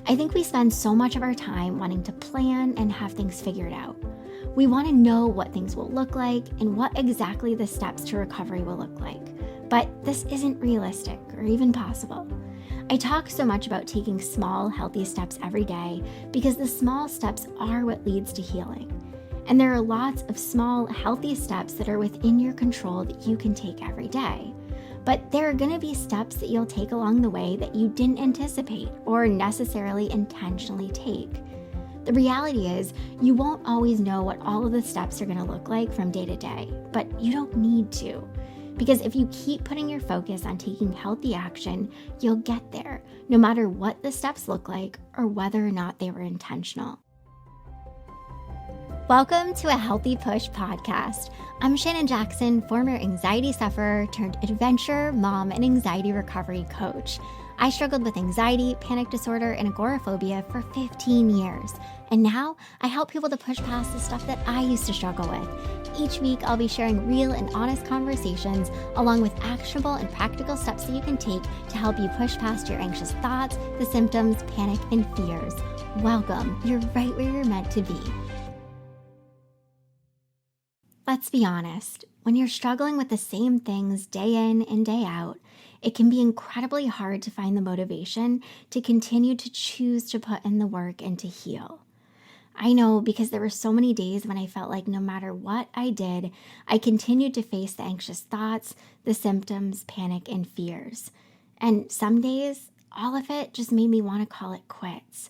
I think we spend so much of our time wanting to plan and have things figured out. We want to know what things will look like and what exactly the steps to recovery will look like. But this isn't realistic or even possible. I talk so much about taking small, healthy steps every day because the small steps are what leads to healing. And there are lots of small, healthy steps that are within your control that you can take every day. But there are going to be steps that you'll take along the way that you didn't anticipate or necessarily intentionally take. The reality is, you won't always know what all of the steps are going to look like from day to day, but you don't need to. Because if you keep putting your focus on taking healthy action, you'll get there, no matter what the steps look like or whether or not they were intentional. Welcome to a Healthy Push podcast. I'm Shannon Jackson, former anxiety sufferer turned adventure, mom, and anxiety recovery coach. I struggled with anxiety, panic disorder, and agoraphobia for 15 years. And now I help people to push past the stuff that I used to struggle with. Each week, I'll be sharing real and honest conversations along with actionable and practical steps that you can take to help you push past your anxious thoughts, the symptoms, panic, and fears. Welcome. You're right where you're meant to be. Let's be honest, when you're struggling with the same things day in and day out, it can be incredibly hard to find the motivation to continue to choose to put in the work and to heal. I know because there were so many days when I felt like no matter what I did, I continued to face the anxious thoughts, the symptoms, panic, and fears. And some days, all of it just made me want to call it quits.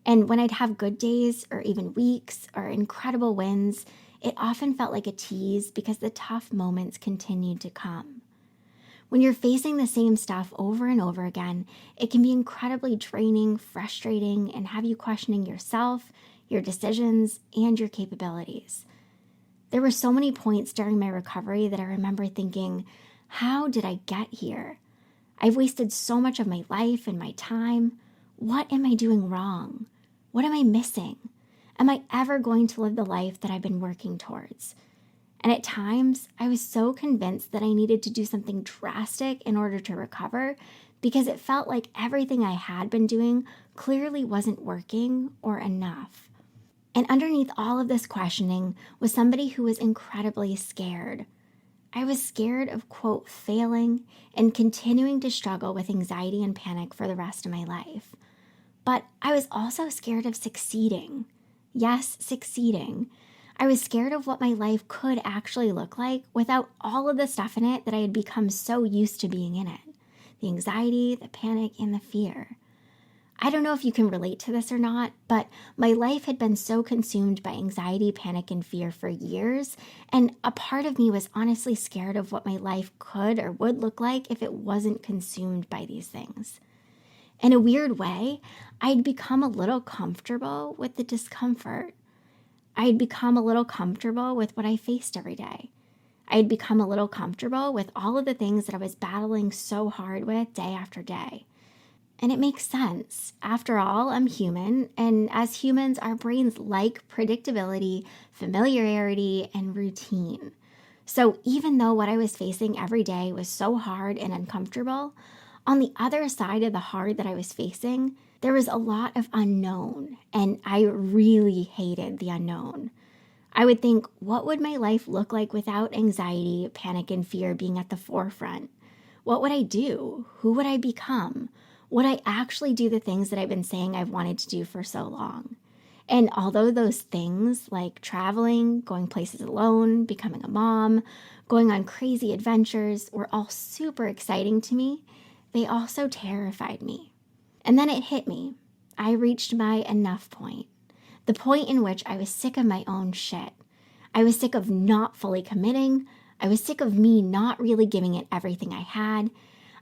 And when I'd have good days or even weeks or incredible wins, it often felt like a tease because the tough moments continued to come. When you're facing the same stuff over and over again, it can be incredibly draining, frustrating, and have you questioning yourself, your decisions, and your capabilities. There were so many points during my recovery that I remember thinking, how did I get here? I've wasted so much of my life and my time. What am I doing wrong? What am I missing? Am I ever going to live the life that I've been working towards? And at times, I was so convinced that I needed to do something drastic in order to recover because it felt like everything I had been doing clearly wasn't working or enough. And underneath all of this questioning was somebody who was incredibly scared. I was scared of, quote, failing and continuing to struggle with anxiety and panic for the rest of my life. But I was also scared of succeeding. Yes, succeeding. I was scared of what my life could actually look like without all of the stuff in it that I had become so used to being in it. The anxiety, the panic, and the fear. I don't know if you can relate to this or not, but my life had been so consumed by anxiety, panic, and fear for years, and a part of me was honestly scared of what my life could or would look like if it wasn't consumed by these things. In a weird way, I'd become a little comfortable with the discomfort. I'd become a little comfortable with what I faced every day. I'd become a little comfortable with all of the things that I was battling so hard with day after day. And it makes sense. After all, I'm human, and as humans, our brains like predictability, familiarity, and routine. So even though what I was facing every day was so hard and uncomfortable, on the other side of the hard that I was facing, there was a lot of unknown, and I really hated the unknown. I would think, what would my life look like without anxiety, panic, and fear being at the forefront? What would I do? Who would I become? Would I actually do the things that I've been saying I've wanted to do for so long? And although those things like traveling, going places alone, becoming a mom, going on crazy adventures were all super exciting to me, they also terrified me. And then it hit me. I reached my enough point. The point in which I was sick of my own shit. I was sick of not fully committing. I was sick of me not really giving it everything I had.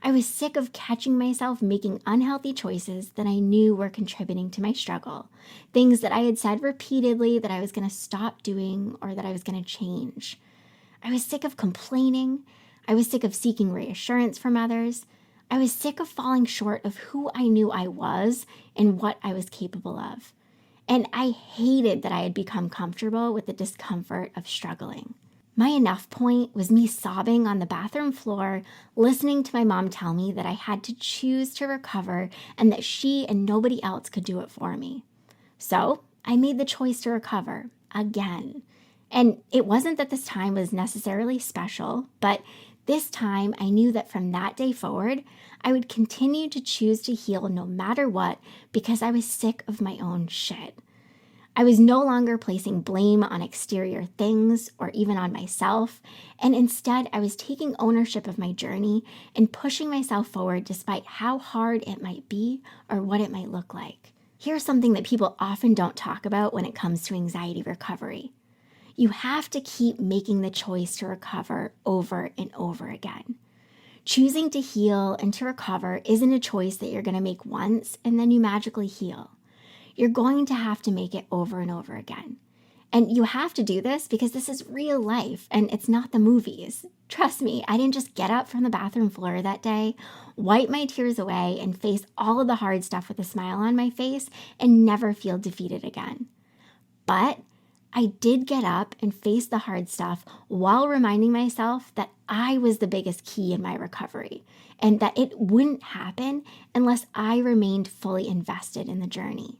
I was sick of catching myself making unhealthy choices that I knew were contributing to my struggle. Things that I had said repeatedly that I was going to stop doing or that I was going to change. I was sick of complaining. I was sick of seeking reassurance from others. I was sick of falling short of who I knew I was and what I was capable of. And I hated that I had become comfortable with the discomfort of struggling. My enough point was me sobbing on the bathroom floor, listening to my mom tell me that I had to choose to recover and that she and nobody else could do it for me. So I made the choice to recover again. And it wasn't that this time was necessarily special, but this time I knew that from that day forward, I would continue to choose to heal no matter what because I was sick of my own shit. I was no longer placing blame on exterior things or even on myself, and instead I was taking ownership of my journey and pushing myself forward despite how hard it might be or what it might look like. Here's something that people often don't talk about when it comes to anxiety recovery. You have to keep making the choice to recover over and over again. Choosing to heal and to recover isn't a choice that you're going to make once and then you magically heal. You're going to have to make it over and over again. And you have to do this because this is real life and it's not the movies. Trust me, I didn't just get up from the bathroom floor that day, wipe my tears away, and face all of the hard stuff with a smile on my face and never feel defeated again. But I did get up and face the hard stuff while reminding myself that I was the biggest key in my recovery and that it wouldn't happen unless I remained fully invested in the journey.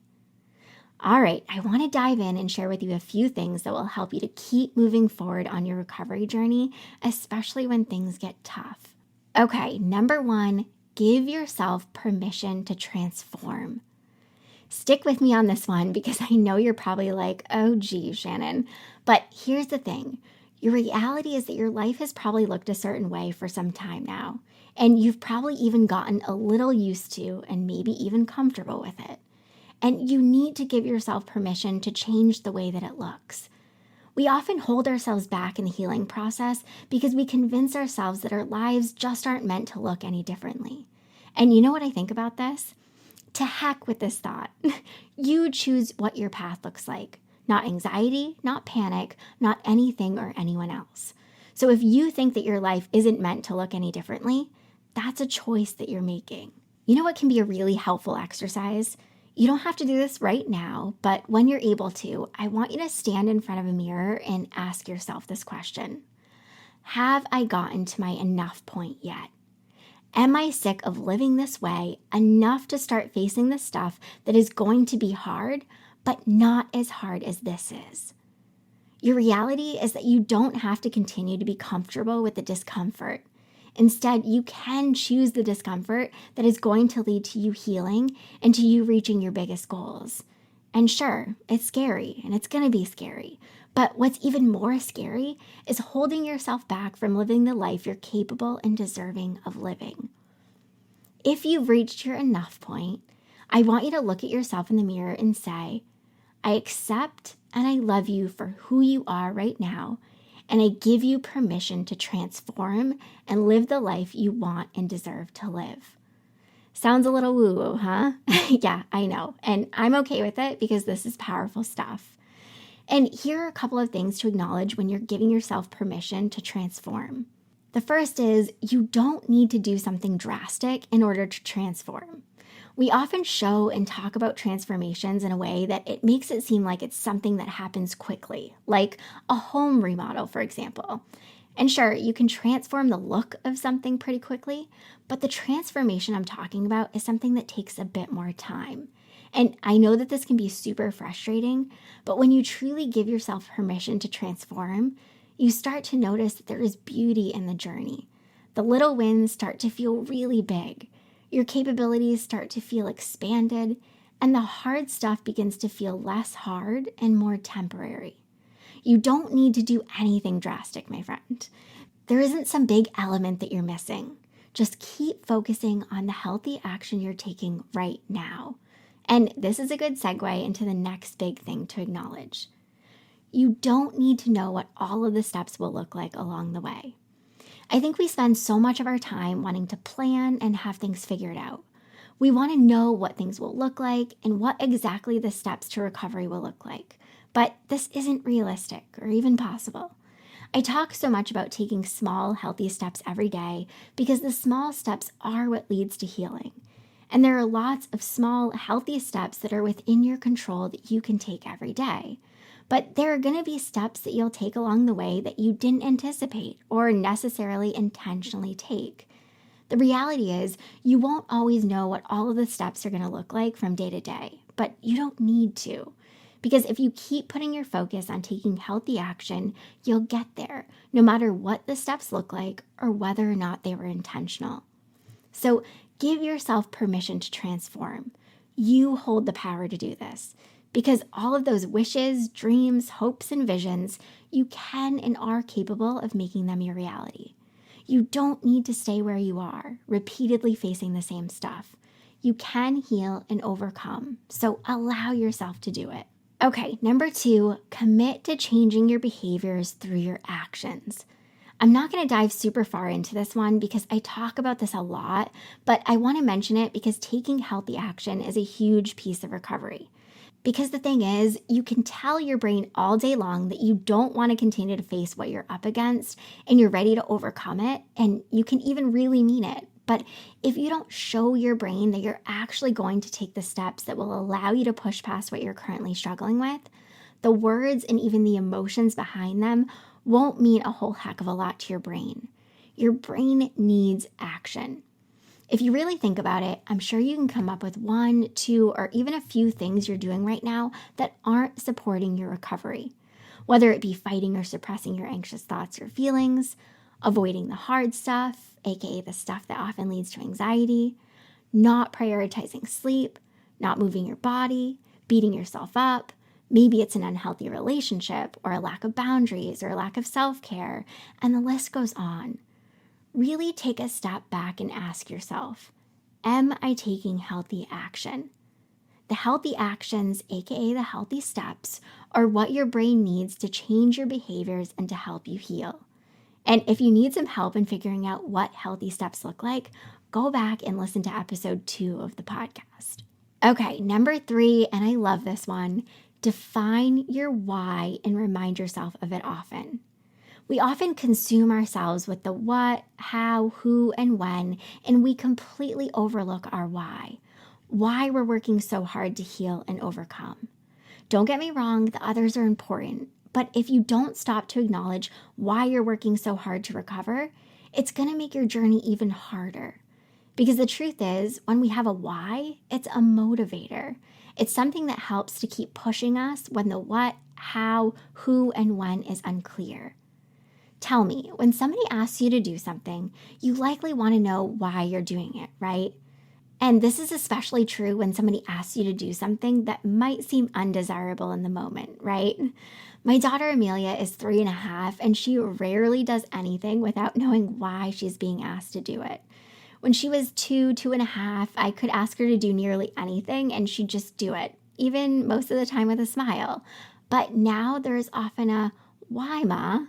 All right, I want to dive in and share with you a few things that will help you to keep moving forward on your recovery journey, especially when things get tough. Okay, number 1, give yourself permission to transform. Stick with me on this one because I know you're probably like, oh gee, Shannon. But here's the thing. Your reality is that your life has probably looked a certain way for some time now, and you've probably even gotten a little used to and maybe even comfortable with it. And you need to give yourself permission to change the way that it looks. We often hold ourselves back in the healing process because we convince ourselves that our lives just aren't meant to look any differently. And you know what I think about this? To heck with this thought. You choose what your path looks like. Not anxiety, not panic, not anything or anyone else. So if you think that your life isn't meant to look any differently, that's a choice that you're making. You know what can be a really helpful exercise? You don't have to do this right now, but when you're able to, I want you to stand in front of a mirror and ask yourself this question. Have I gotten to my enough point yet? Am I sick of living this way enough to start facing the stuff that is going to be hard, but not as hard as this is? Your reality is that you don't have to continue to be comfortable with the discomfort. Instead, you can choose the discomfort that is going to lead to you healing and to you reaching your biggest goals. And sure, it's scary and it's going to be scary. But what's even more scary is holding yourself back from living the life you're capable and deserving of living. If you've reached your enough point, I want you to look at yourself in the mirror and say, I accept and I love you for who you are right now, and I give you permission to transform and live the life you want and deserve to live. Sounds a little woo-woo, huh? Yeah, I know. And I'm okay with it because this is powerful stuff. And here are a couple of things to acknowledge when you're giving yourself permission to transform. The first is you don't need to do something drastic in order to transform. We often show and talk about transformations in a way that it makes it seem like it's something that happens quickly, like a home remodel, for example. And sure, you can transform the look of something pretty quickly, but the transformation I'm talking about is something that takes a bit more time. And I know that this can be super frustrating, but when you truly give yourself permission to transform, you start to notice that there is beauty in the journey. The little wins start to feel really big. Your capabilities start to feel expanded, and the hard stuff begins to feel less hard and more temporary. You don't need to do anything drastic, my friend. There isn't some big element that you're missing. Just keep focusing on the healthy action you're taking right now. And this is a good segue into the next big thing to acknowledge. You don't need to know what all of the steps will look like along the way. I think we spend so much of our time wanting to plan and have things figured out. We want to know what things will look like and what exactly the steps to recovery will look like. But this isn't realistic or even possible. I talk so much about taking small, healthy steps every day because the small steps are what leads to healing. And there are lots of small, healthy steps that are within your control that you can take every day. But there are going to be steps that you'll take along the way that you didn't anticipate or necessarily intentionally take. The reality is, you won't always know what all of the steps are going to look like from day to day, but you don't need to. Because if you keep putting your focus on taking healthy action, you'll get there, no matter what the steps look like or whether or not they were intentional. So give yourself permission to transform. You hold the power to do this. Because all of those wishes, dreams, hopes, and visions, you can and are capable of making them your reality. You don't need to stay where you are, repeatedly facing the same stuff. You can heal and overcome, so allow yourself to do it. Okay, number 2, commit to changing your behaviors through your actions. I'm not going to dive super far into this one because I talk about this a lot, but I want to mention it because taking healthy action is a huge piece of recovery. Because the thing is, you can tell your brain all day long that you don't want to continue to face what you're up against and you're ready to overcome it, and you can even really mean it. But if you don't show your brain that you're actually going to take the steps that will allow you to push past what you're currently struggling with, the words and even the emotions behind them won't mean a whole heck of a lot to your brain. Your brain needs action. If you really think about it, I'm sure you can come up with 1, 2, or even a few things you're doing right now that aren't supporting your recovery. Whether it be fighting or suppressing your anxious thoughts or feelings, avoiding the hard stuff, aka the stuff that often leads to anxiety, not prioritizing sleep, not moving your body, beating yourself up. Maybe it's an unhealthy relationship or a lack of boundaries or a lack of self-care, and the list goes on. Really take a step back and ask yourself, am I taking healthy action? The healthy actions, aka the healthy steps, are what your brain needs to change your behaviors and to help you heal. And if you need some help in figuring out what healthy steps look like, go back and listen to episode 2 of the podcast. Okay, number 3, and I love this one, define your why and remind yourself of it often. We often consume ourselves with the what, how, who, and when, and we completely overlook our why we're working so hard to heal and overcome. Don't get me wrong, the others are important, but if you don't stop to acknowledge why you're working so hard to recover, it's going to make your journey even harder. Because the truth is, when we have a why, it's a motivator. It's something that helps to keep pushing us when the what, how, who, and when is unclear. Tell me, when somebody asks you to do something, you likely want to know why you're doing it, right? And this is especially true when somebody asks you to do something that might seem undesirable in the moment, right? My daughter Amelia is 3.5, and she rarely does anything without knowing why she's being asked to do it. When she was 2.5, I could ask her to do nearly anything and she'd just do it, even most of the time with a smile. But now there's often a, why, Ma?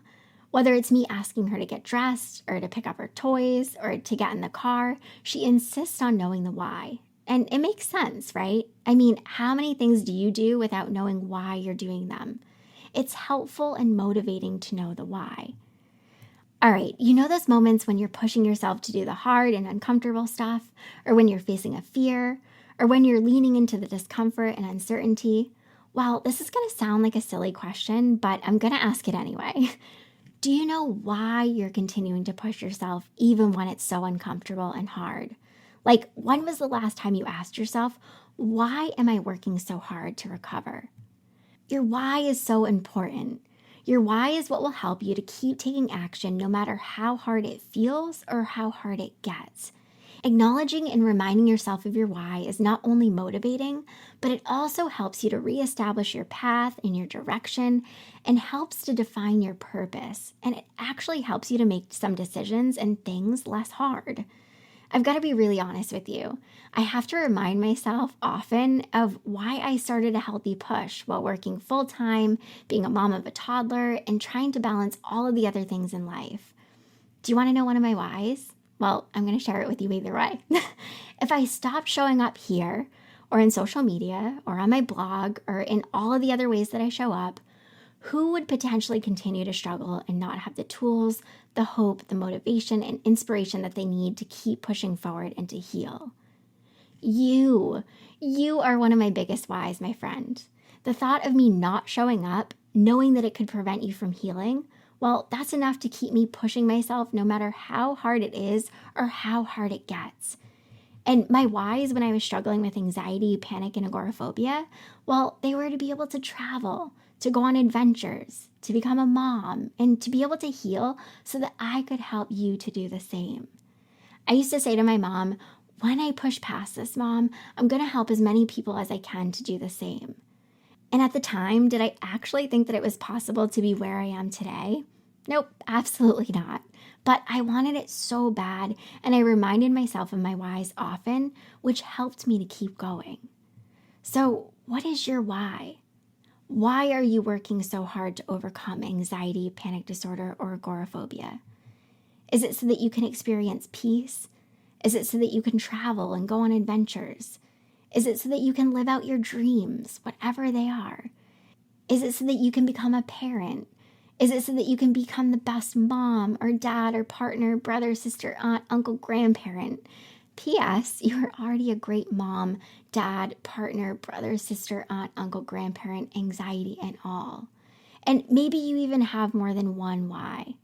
Whether it's me asking her to get dressed or to pick up her toys or to get in the car, she insists on knowing the why. And it makes sense, right? I mean, how many things do you do without knowing why you're doing them? It's helpful and motivating to know the why. All right, you know those moments when you're pushing yourself to do the hard and uncomfortable stuff, or when you're facing a fear, or when you're leaning into the discomfort and uncertainty? Well, this is going to sound like a silly question, but I'm going to ask it anyway. Do you know why you're continuing to push yourself even when it's so uncomfortable and hard? Like, when was the last time you asked yourself, why am I working so hard to recover? Your why is so important. Your why is what will help you to keep taking action no matter how hard it feels or how hard it gets. Acknowledging and reminding yourself of your why is not only motivating, but it also helps you to reestablish your path and your direction and helps to define your purpose. And it actually helps you to make some decisions and things less hard. I've got to be really honest with you. I have to remind myself often of why I started a healthy push while working full-time, being a mom of a toddler, and trying to balance all of the other things in life. Do you want to know one of my whys? Well, I'm going to share it with you either way. If I stopped showing up here, or in social media, or on my blog, or in all of the other ways that I show up, who would potentially continue to struggle and not have the tools, the hope, the motivation, and inspiration that they need to keep pushing forward and to heal? You are one of my biggest whys, my friend. The thought of me not showing up, knowing that it could prevent you from healing, well, that's enough to keep me pushing myself no matter how hard it is or how hard it gets. And my whys when I was struggling with anxiety, panic, and agoraphobia, well, they were to be able to travel, to go on adventures, to become a mom, and to be able to heal so that I could help you to do the same. I used to say to my mom, when I push past this, Mom, I'm going to help as many people as I can to do the same. And at the time, did I actually think that it was possible to be where I am today? Nope, absolutely not. But I wanted it so bad, and I reminded myself of my whys often, which helped me to keep going. So, what is your why? Why are you working so hard to overcome anxiety, panic disorder, or agoraphobia? Is it so that you can experience peace? Is it so that you can travel and go on adventures? Is it so that you can live out your dreams, whatever they are? Is it so that you can become a parent? Is it so that you can become the best mom or dad or partner, brother, sister, aunt, uncle, grandparent? P.S. You are already a great mom, dad, partner, brother, sister, aunt, uncle, grandparent, anxiety, and all. And maybe you even have more than one why.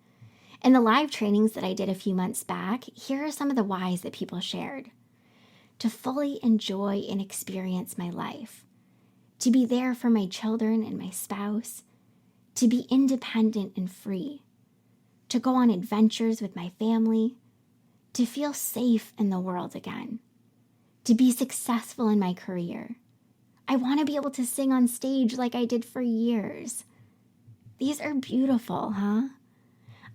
In the live trainings that I did a few months back, here are some of the whys that people shared. To fully enjoy and experience my life. To be there for my children and my spouse. To be independent and free. To go on adventures with my family. To feel safe in the world again. To be successful in my career. I want to be able to sing on stage like I did for years. These are beautiful, huh?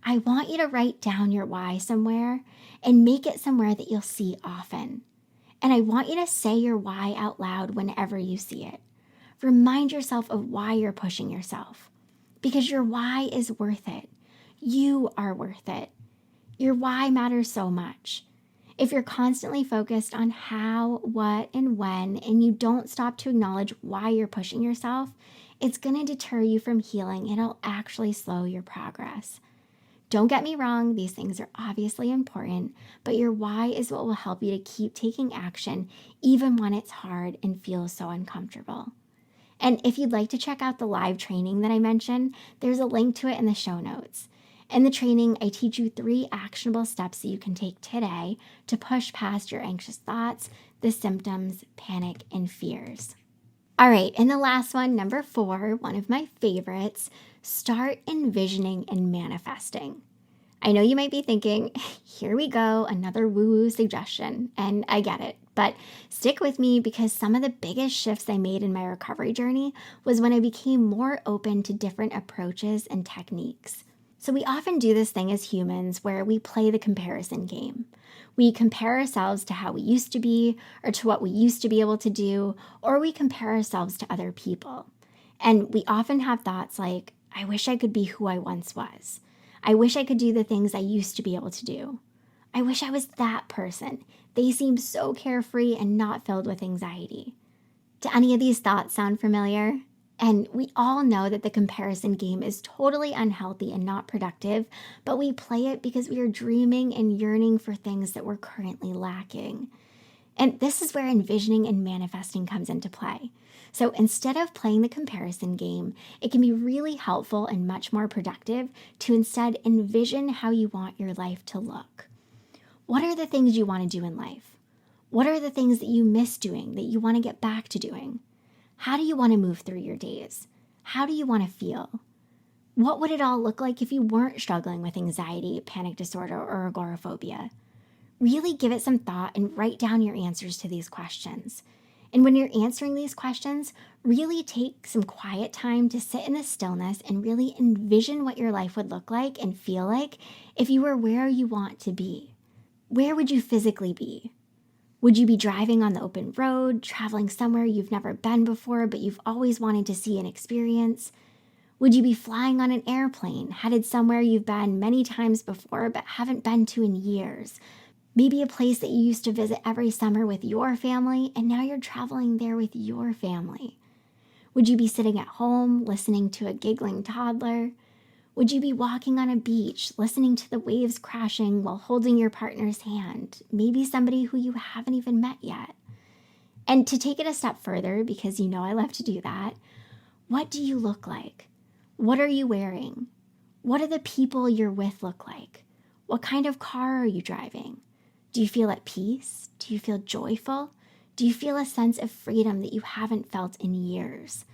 I want you to write down your why somewhere and make it somewhere that you'll see often. And I want you to say your why out loud whenever you see it. Remind yourself of why you're pushing yourself. Because your why is worth it. You are worth it. Your why matters so much. If you're constantly focused on how, what, and when, and you don't stop to acknowledge why you're pushing yourself, it's going to deter you from healing. It'll actually slow your progress. Don't get me wrong, these things are obviously important, but your why is what will help you to keep taking action even when it's hard and feels so uncomfortable. And if you'd like to check out the live training that I mentioned, there's a link to it in the show notes. In the training, I teach you 3 actionable steps that you can take today to push past your anxious thoughts, the symptoms, panic, and fears. All right, and the last one, number 4, one of my favorites, start envisioning and manifesting. I know you might be thinking, here we go, another woo-woo suggestion, and I get it, but stick with me because some of the biggest shifts I made in my recovery journey was when I became more open to different approaches and techniques. So we often do this thing as humans where we play the comparison game. We compare ourselves to how we used to be or to what we used to be able to do, or we compare ourselves to other people. And we often have thoughts like, I wish I could be who I once was. I wish I could do the things I used to be able to do. I wish I was that person. They seem so carefree and not filled with anxiety. Do any of these thoughts sound familiar? And we all know that the comparison game is totally unhealthy and not productive, but we play it because we are dreaming and yearning for things that we're currently lacking. And this is where envisioning and manifesting comes into play. So instead of playing the comparison game, it can be really helpful and much more productive to instead envision how you want your life to look. What are the things you want to do in life? What are the things that you miss doing that you want to get back to doing? How do you want to move through your days? How do you want to feel? What would it all look like if you weren't struggling with anxiety, panic disorder, or agoraphobia? Really give it some thought and write down your answers to these questions. And when you're answering these questions, really take some quiet time to sit in the stillness and really envision what your life would look like and feel like if you were where you want to be. Where would you physically be? Would you be driving on the open road, traveling somewhere you've never been before but you've always wanted to see and experience? Would you be flying on an airplane, headed somewhere you've been many times before but haven't been to in years? Maybe a place that you used to visit every summer with your family and now you're traveling there with your family. Would you be sitting at home listening to a giggling toddler? Would you be walking on a beach, listening to the waves crashing while holding your partner's hand, maybe somebody who you haven't even met yet? And to take it a step further, because you know I love to do that, What do you look like? What are you wearing? What do the people you're with look like? What kind of car are you driving? Do you feel at peace? Do you feel joyful? Do you feel a sense of freedom that you haven't felt in years?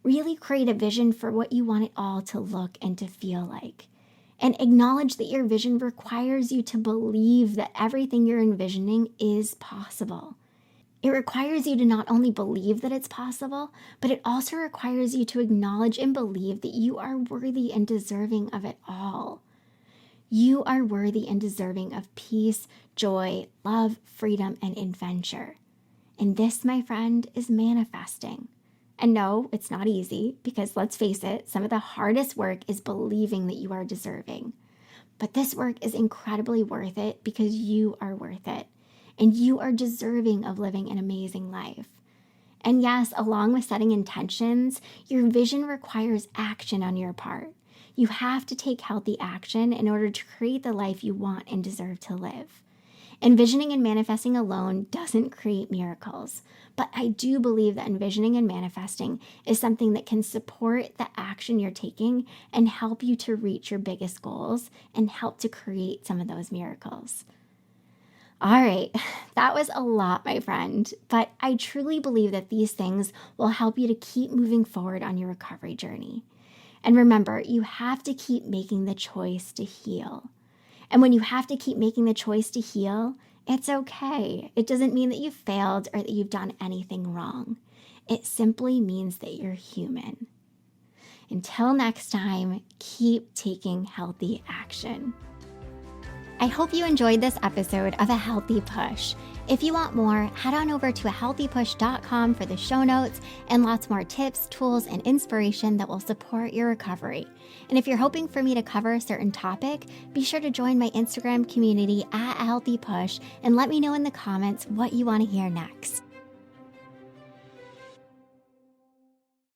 Really create a vision for what you want it all to look and to feel like. And acknowledge that your vision requires you to believe that everything you're envisioning is possible. It requires you to not only believe that it's possible, but it also requires you to acknowledge and believe that you are worthy and deserving of it all. You are worthy and deserving of peace, joy, love, freedom, and adventure. And this, my friend, is manifesting. And no, it's not easy because let's face it, some of the hardest work is believing that you are deserving. But this work is incredibly worth it because you are worth it. And you are deserving of living an amazing life. And yes, along with setting intentions, your vision requires action on your part. You have to take healthy action in order to create the life you want and deserve to live. Envisioning and manifesting alone doesn't create miracles, but I do believe that envisioning and manifesting is something that can support the action you're taking and help you to reach your biggest goals and help to create some of those miracles. All right, that was a lot, my friend, but I truly believe that these things will help you to keep moving forward on your recovery journey. And remember, you have to keep making the choice to heal. And when you have to keep making the choice to heal, it's okay. It doesn't mean that you've failed or that you've done anything wrong. It simply means that you're human. Until next time, keep taking healthy action. I hope you enjoyed this episode of A Healthy Push. If you want more, head on over to ahealthypush.com for the show notes and lots more tips, tools, and inspiration that will support your recovery. And if you're hoping for me to cover a certain topic, be sure to join my Instagram community at A Healthy Push and let me know in the comments what you want to hear next.